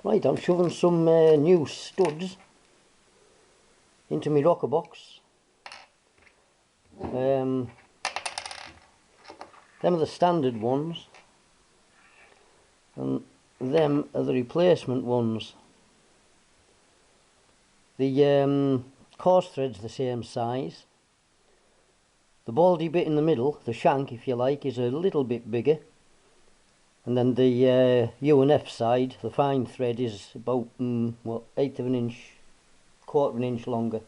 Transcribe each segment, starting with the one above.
Right, I'm shoving some new studs into my rocker box. Them are the standard ones, and them are the replacement ones. The course thread's the same size. The baldy bit in the middle, the shank if you like, is a little bit bigger. And then the U and F side, the fine thread, is about eighth of an inch, quarter of an inch longer.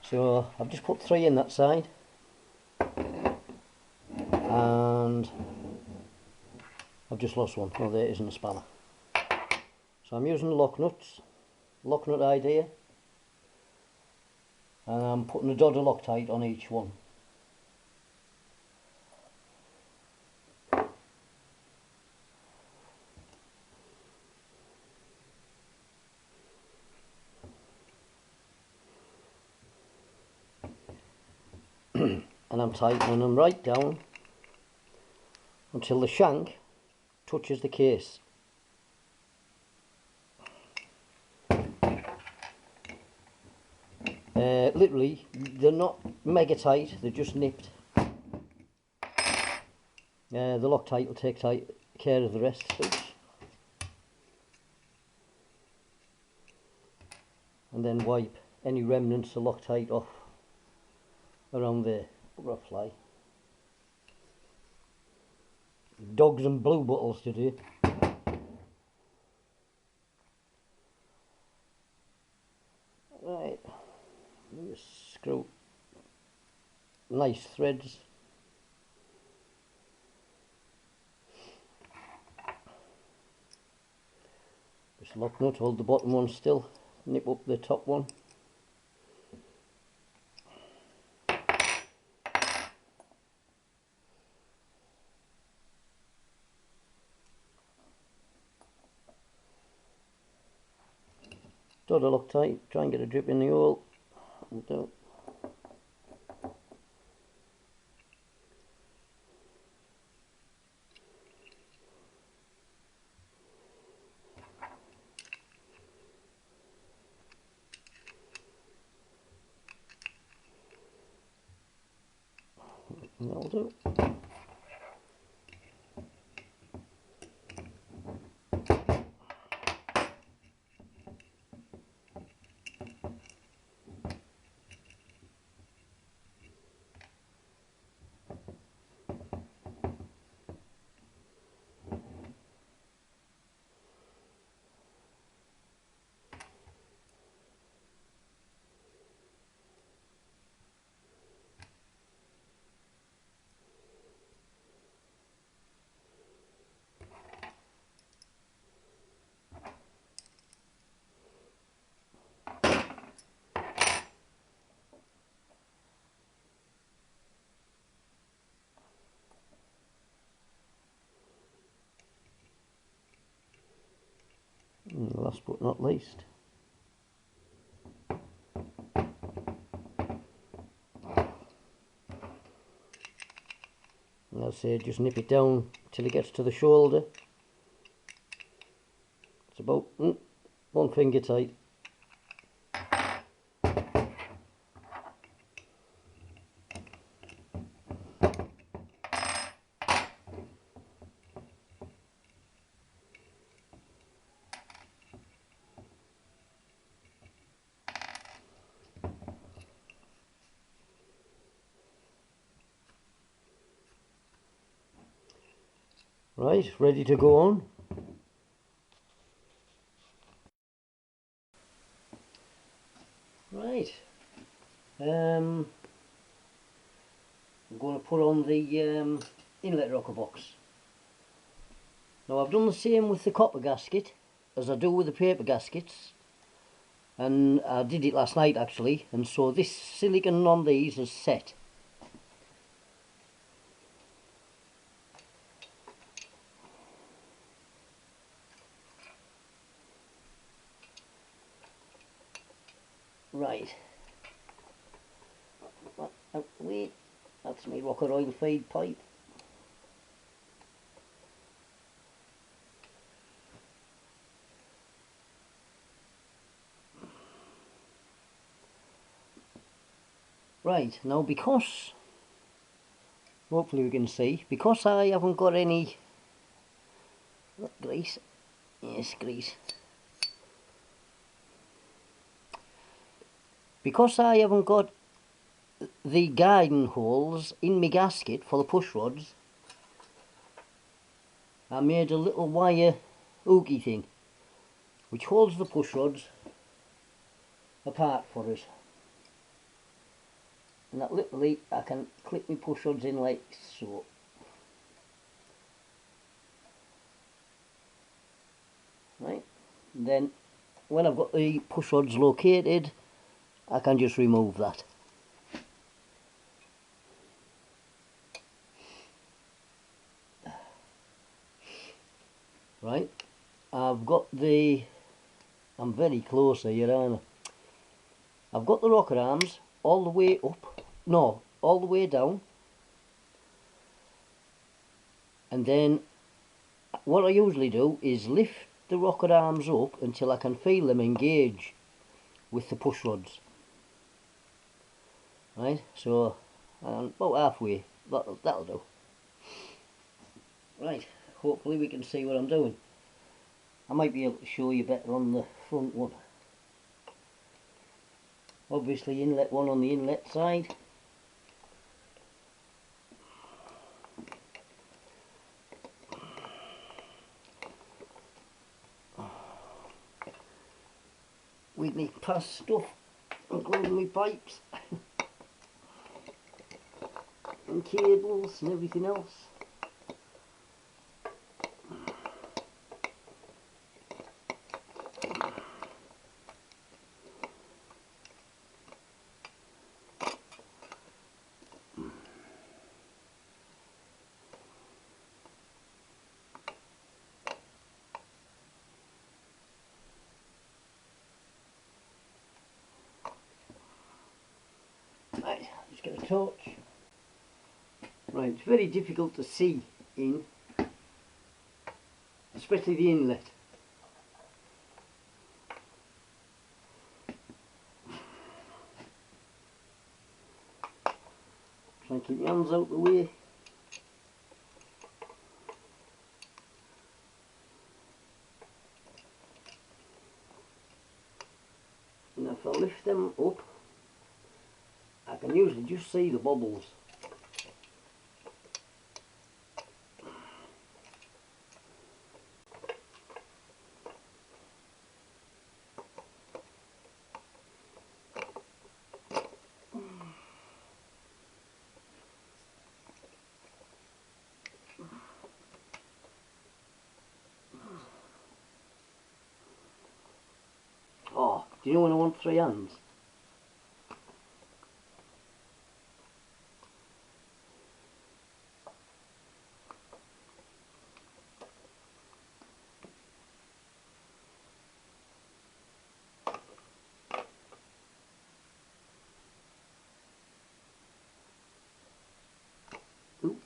So I've just put 3 in that side, and I've just lost one. Oh, there isn't a spanner. So I'm using the lock nut idea, and I'm putting a dod of Loctite on each one. And I'm tightening them right down until the shank touches the case. Literally, they're not mega tight, they're just nipped. The Loctite will take care of the rest. Oops. And then wipe any remnants of Loctite off around there. Bugger a fly. Dogs and blue bottles today. Right, just screw nice threads. Just lock nut, hold the bottom one still, nip up the top one. Dod of Loctite, try and get a drip in the hole. Do. That'll do. And last but not least, and I'll say just nip it down till it gets to the shoulder. It's about 1 finger tight. Right, ready to go on. Right, I'm going to put on the inlet rocker box. Now I've done the same with the copper gasket as I do with the paper gaskets, and I did it last night actually, and so this silicone on these is set. Right, wait, that's my rocker oil feed pipe. Right, now because, hopefully we can see, because I haven't got any grease, yes grease, because I haven't got the guiding holes in my gasket for the push rods, I made a little wire hooky thing which holds the push rods apart for us, and that literally I can clip my push rods in like so. Right, and then when I've got the push rods located, I can just remove that. Right, I've got the, I'm very close here, aren't I? I've got the rocker arms all the way up, no, all the way down, and then what I usually do is lift the rocker arms up until I can feel them engage with the push rods. Right, so about halfway, that'll do. Right, hopefully we can see what I'm doing. I might be able to show you better on the front one. Obviously inlet one on the inlet side. We need past stuff, including my pipes and cables and everything else. Right, just get a torch. Right, it's very difficult to see in, especially the inlet. Try and keep your hands out the way. And if I lift them up, I can usually just see the bubbles. Oh, do you know when I want 3 hands? Ooh.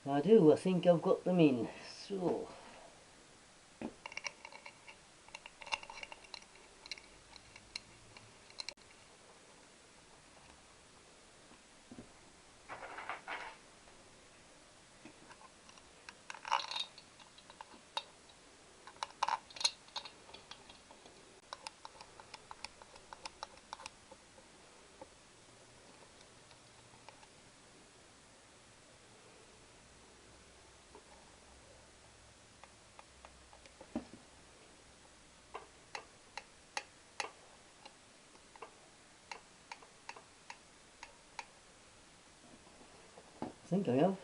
I do, I think I've got them in. So, I think I have.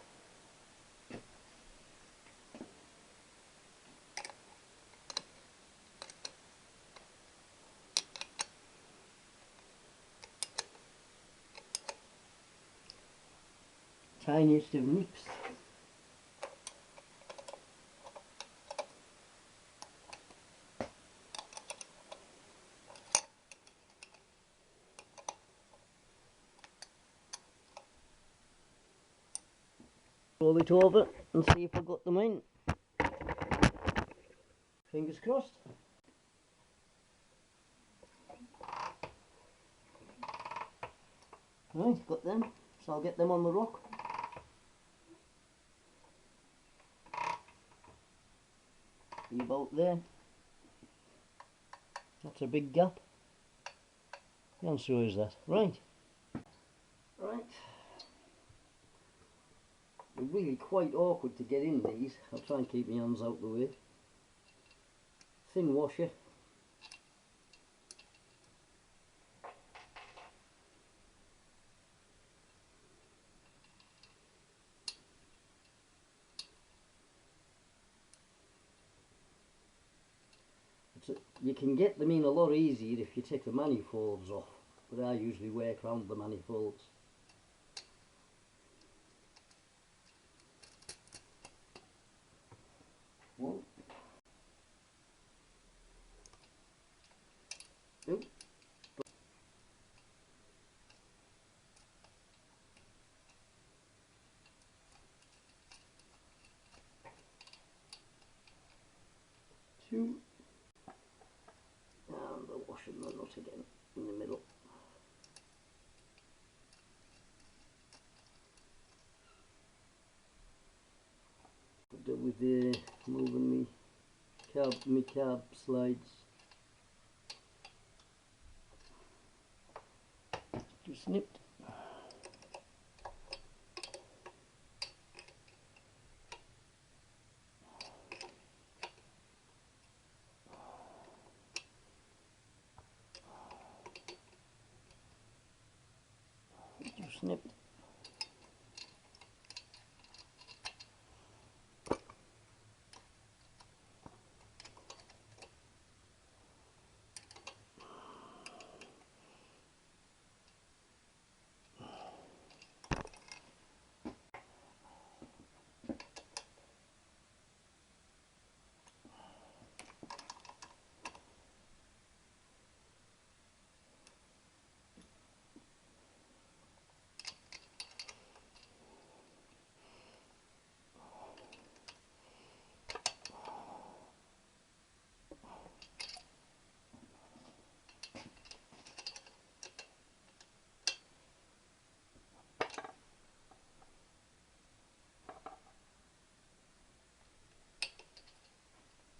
tiniest of nips. Roll it over and see if I got them in. Fingers crossed. Right, got them, so I'll get them on the rock. Be about there. That's a big gap. The answer is that. Right. Right. They're really quite awkward to get in these. I'll try and keep my hands out the way. Thin washer. You can get them in a lot easier if you take the manifolds off, but I usually work around the manifolds. One, two, 2, and the washing the nut again in the middle. Could do with moving me carb slides. Just snipped. Just snipped.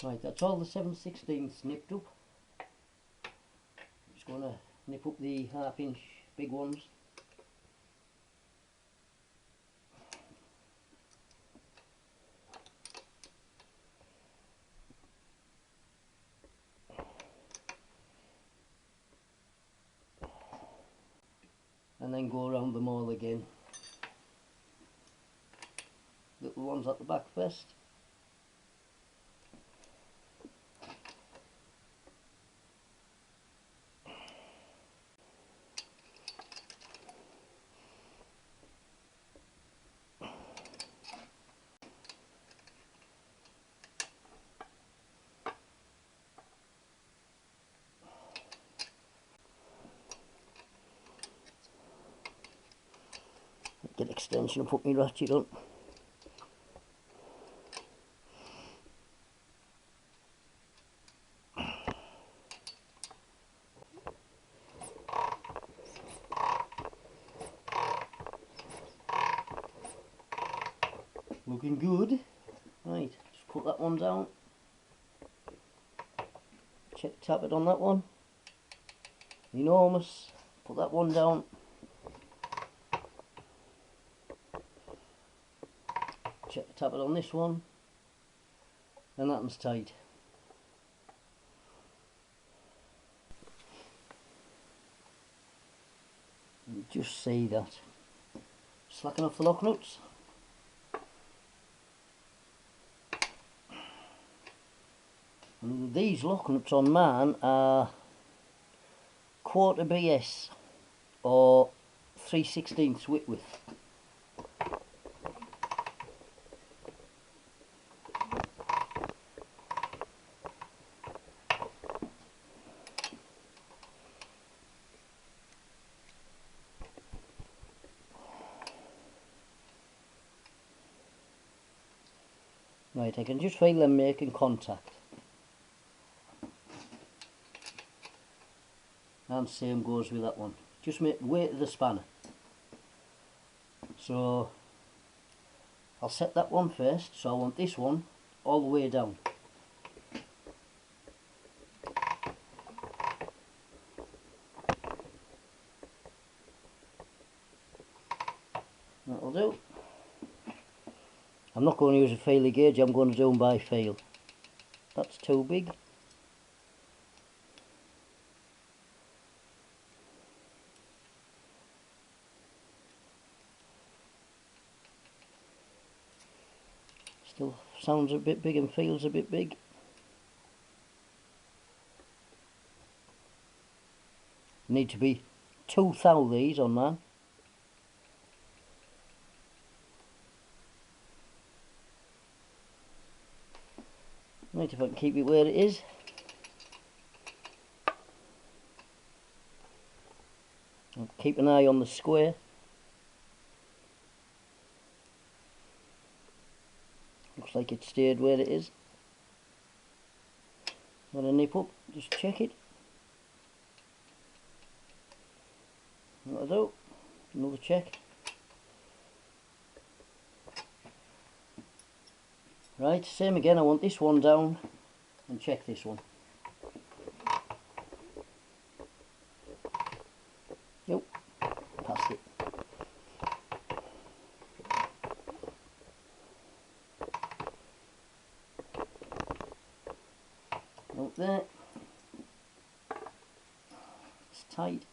Right, that's all the 7/16 snipped up. Just going to nip up the 1/2 inch big ones. And then go around them all again. Little ones at the back first. Get extension and put my ratchet on. Looking good. Right, just put that one down. Tap it on that one. Enormous. Put that one down. Tap it on this one. And that one's tight. You just see that. Slacken off the lock nuts. And these lock nuts on mine are 1/4 BS or 3/16 Whitworth. Right, I can just feel them making contact. And same goes with that one. Just make weight of the spanner. So I'll set that one first, so I want this one all the way down. That'll do. I'm not going to use a feeler gauge, I'm going to do them by feel. That's too big. Still sounds a bit big and feels a bit big. Need to be 2 thou these on mine. Right, if I can keep it where it is. I'll keep an eye on the square. Looks like it stayed where it is. Got a nip up, just check it. That'll do. Another check. Right, same again, I want this one down and check this one. Yep, passed it. Up there. It's tight.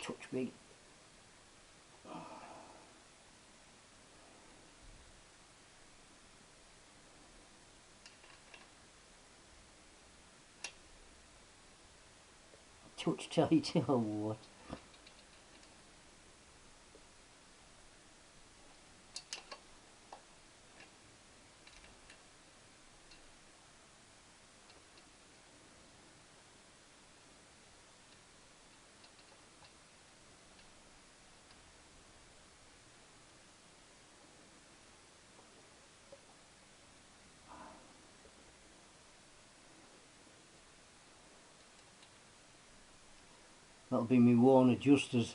Touch big. Touch tight or what? That'll be me worn adjusters.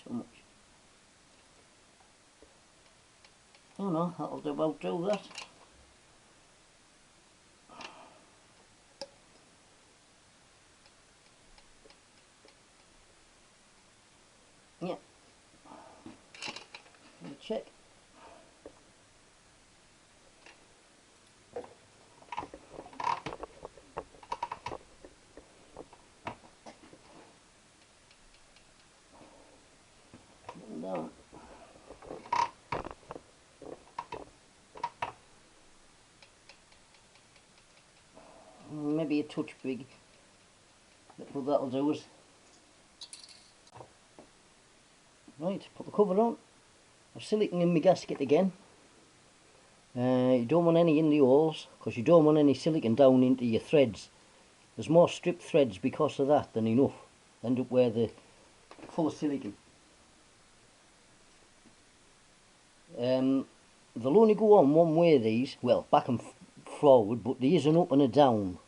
Too much. Oh no, that'll about do that. Yeah. Check. Down. Maybe a touch big, but that'll do us. Right, put the cover on. I've silicone in my gasket again. You don't want any in the holes because you don't want any silicone down into your threads. There's more stripped threads because of that than enough. End up where they're full of silicone. They'll only go on one way, these, well, back and forward, but there is an up and a down.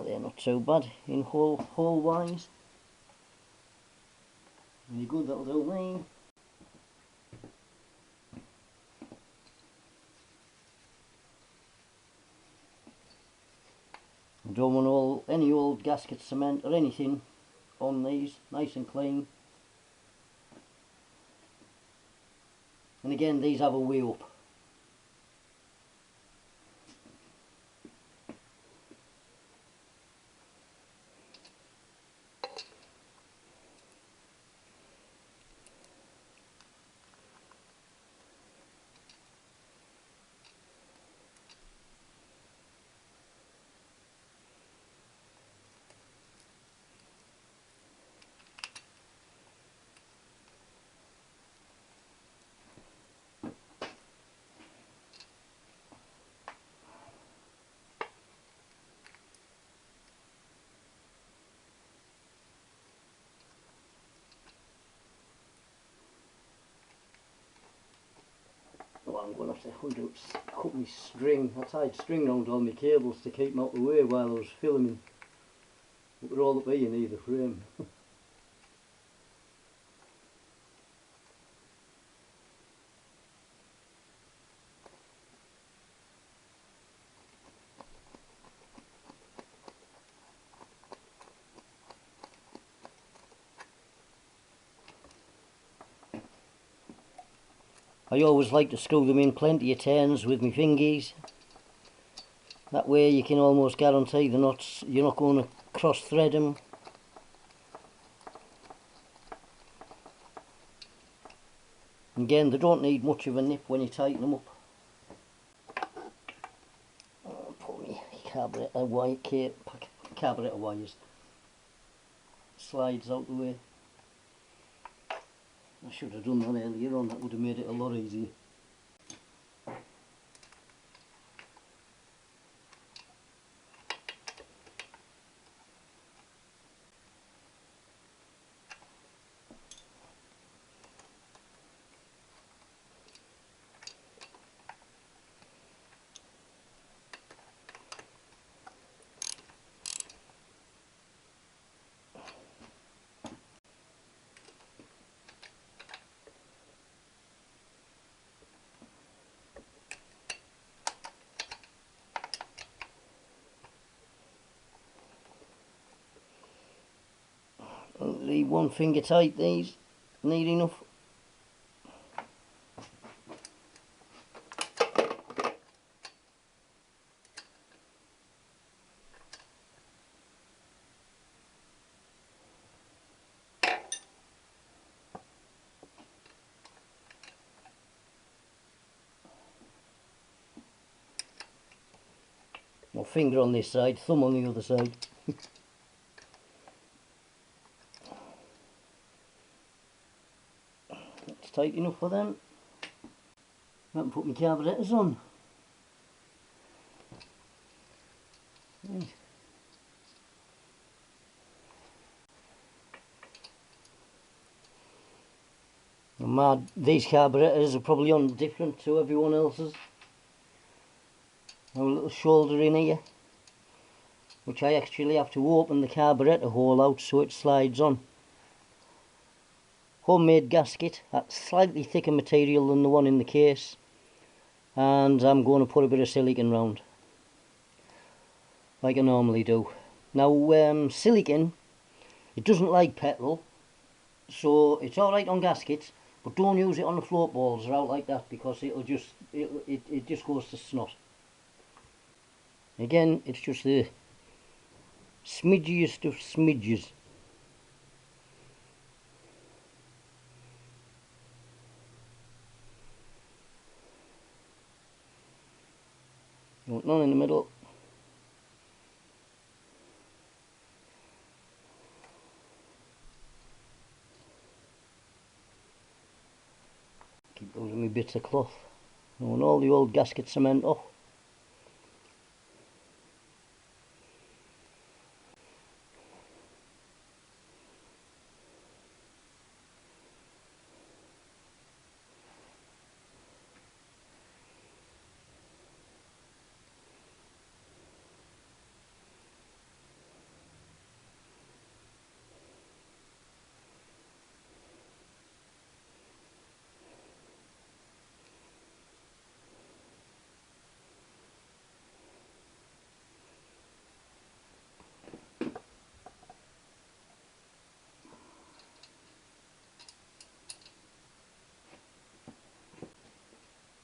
Ah, they're not too bad in hole wise. Very good, that'll do me. I don't want any old gasket cement or anything on these, nice and clean. And again, these have a way up. Well, I'm going to have to cut my string. I tied string round all my cables to keep them out of the way while I was filming. But they're all up here near the frame. I always like to screw them in plenty of turns with my fingies. That way you can almost guarantee the knots, you're not going to cross thread them. Again, they don't need much of a nip when you tighten them up. I'll pull my carburetor wires. Slides out the way. I should have done that earlier on, that would have made it a lot easier. The one finger tight, these need enough. My finger on this side, thumb on the other side. That's tight enough for them. I can put my carburetors on. Right. These carburetors are probably on different to everyone else's. A little shoulder in here, which I actually have to open the carburetor hole out so it slides on. Homemade gasket, that's slightly thicker material than the one in the case, and I'm going to put a bit of silicone round like I normally do. Now silicone, it doesn't like petrol, so it's alright on gaskets, but don't use it on the float balls or out like that, because it just goes to snot. Again, it's just the smidgiest of smidges. You want none in the middle. Keep losing my bits of cloth. I want all the old gasket cement off.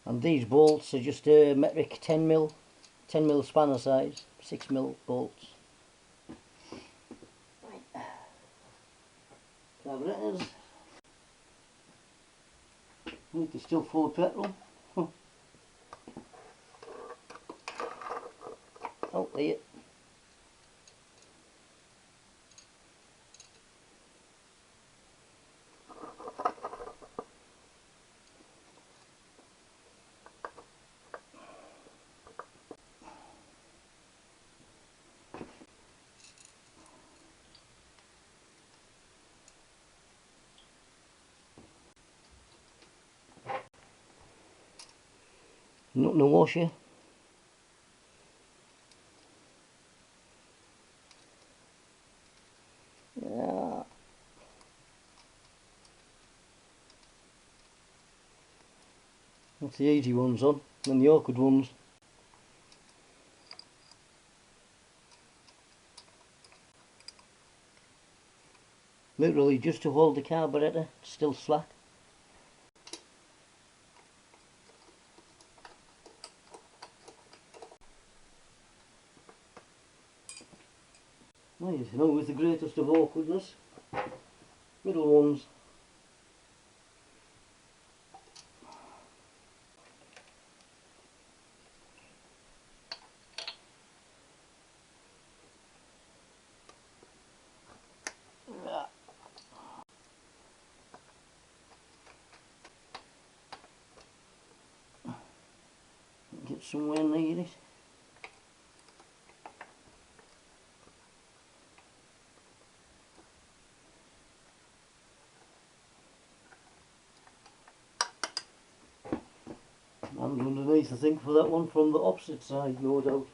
And these bolts are just a metric 10mm spanner size, 6mm bolts. Right. Carburetors. I think they're still full of petrol. Oh, there. Nothing to wash here. Yeah. That's the easy ones on, and the awkward ones. Literally just to hold the carburetor still slack. Right, now with the greatest of awkwardness, middle ones. Get somewhere near it. And underneath, I think, for that one from the opposite side, no doubt.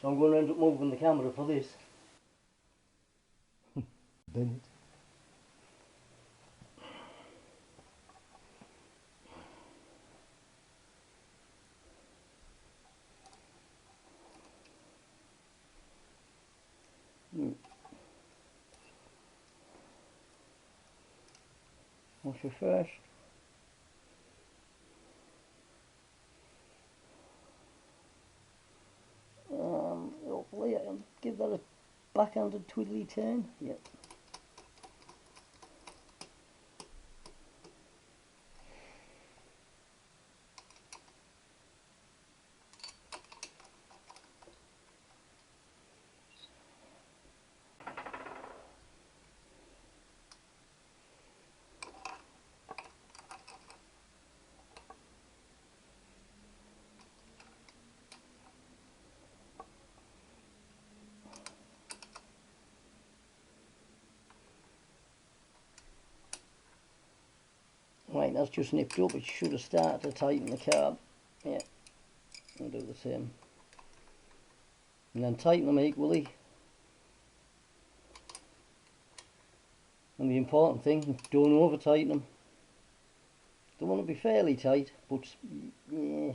So I'm going to end up moving the camera for this. Bennett. Wash it first. Hopefully I can give that a backhanded twiddly turn. Yep. Right, that's just nipped up. It should have started to tighten the carb. Yeah, I'll do the same. And then tighten them equally. And the important thing, don't over tighten them. They want to be fairly tight, but yeah,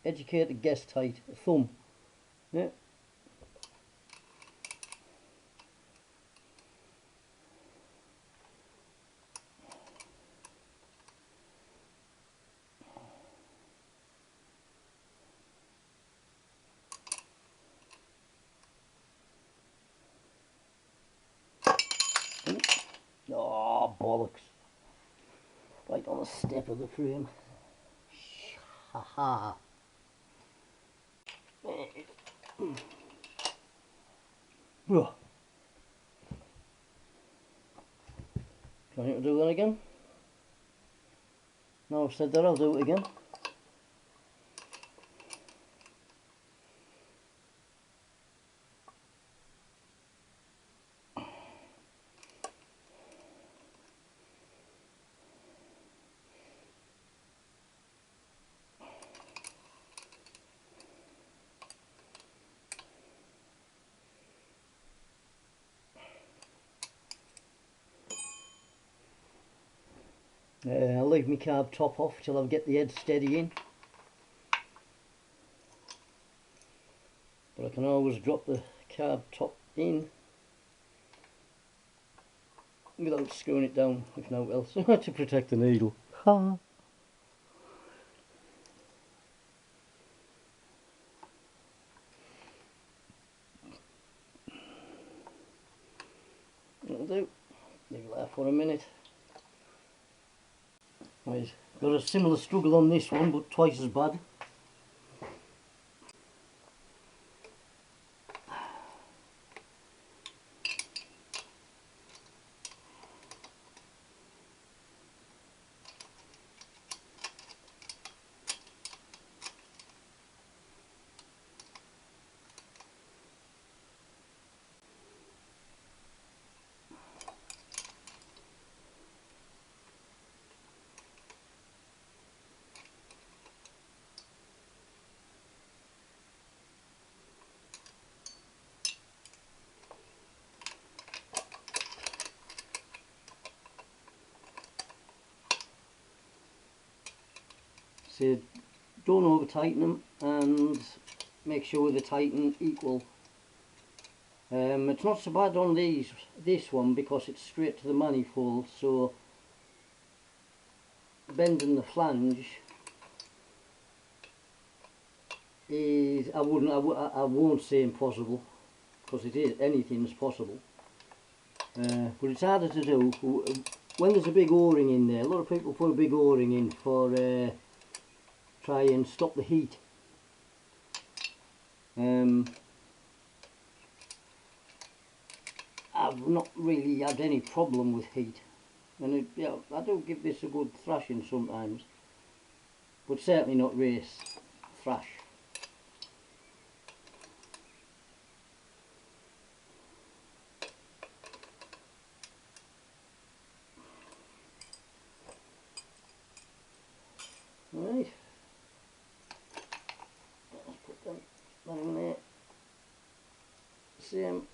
educated guess tight. A thumb. Yeah. Oh, bollocks. Right on the step of the frame. Haha. Trying to do that again. Now I've said that, I'll do it again. I'll leave my carb top off till I get the head steady in. But I can always drop the carb top in without screwing it down, if not else, to protect the needle. that'll do. Leave it there for a minute. Right, got a similar struggle on this one, but twice as bad. So don't over tighten them and make sure they tighten equal. It's not so bad on this one because it's straight to the manifold, so bending the flange is, I won't say impossible, because it is, anything's possible, but it's harder to do when there's a big o-ring in there. A lot of people put a big o-ring in for try and stop the heat. I've not really had any problem with heat, and yeah, I do give this a good thrashing sometimes, but certainly not race thrash. Right, let's put that in there. Same.